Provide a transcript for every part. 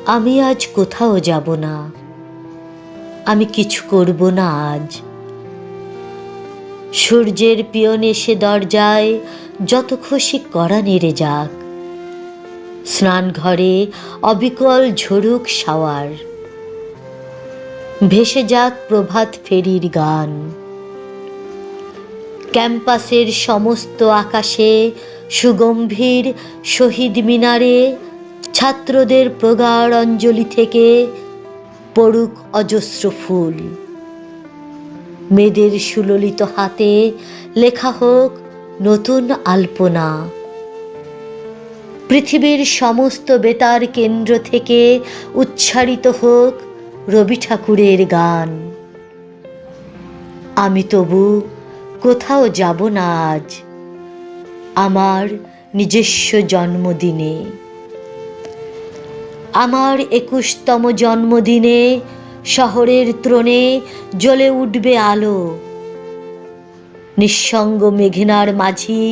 আমি আজ কোথাও যাব না, আমি কিছু করব না আজ। সূর্যের পিয়ন এসে দরজায় যত খুশি কড়া নেড়ে যাক, স্নান ঘরে অবিকল ঝরুক শাওয়ার, ভেসে যাক প্রভাত ফেরির গান। ক্যাম্পাসের সমস্ত আকাশে সুগম্ভীর শহীদ মিনারে ছাত্রদের প্রগাঢ় অঞ্জলি থেকে পড়ুক অজস্র ফুল। মেয়েদের সুললিত হাতে লেখা হোক নতুন আলপনা। পৃথিবীর সমস্ত বেতার কেন্দ্র থেকে উচ্চারিত হোক রবি ঠাকুরের গান। আমি তবু কোথাও যাব না আজ, আমার নিজস্ব জন্মদিনে। আমার 21তম জন্মদিনে শহরের ত্রণে জ্বলে উঠবে আলো। নিঃসঙ্গ মেঘনার মাঝি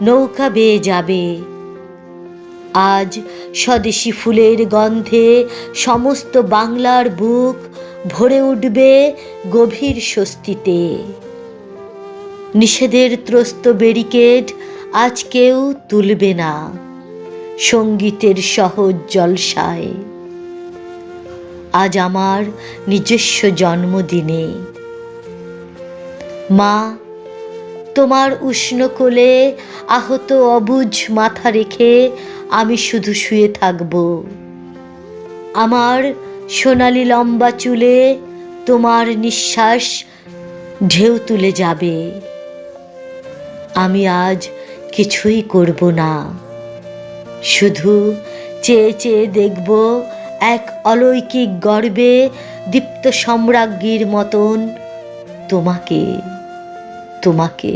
নৌকা বেয়ে যাবে। আজ স্বদেশী ফুলের গন্ধে সমস্ত বাংলার বুক ভরে উঠবে গভীর স্বস্তিতে। নিষেধের ত্রস্ত ব্যারিকেড আজ কেউ তুলবে না সঙ্গীতের সহজ জলসায়। আজ আমার নিজস্ব জন্মদিনে। মা, তোমার উষ্ণ কোলে আহত অবুঝ মাথা রেখে আমি শুধু শুয়ে থাকব। আমার সোনালি লম্বা চুলে তোমার নিঃশ্বাস ঢেউ তুলে যাবে। আমি আজ কিছুই করব না, শুধু চেয়ে চেয়ে দেখব এক অলৌকিক গর্বে দীপ্ত সম্রাজ্ঞীর মতন তোমাকে তোমাকে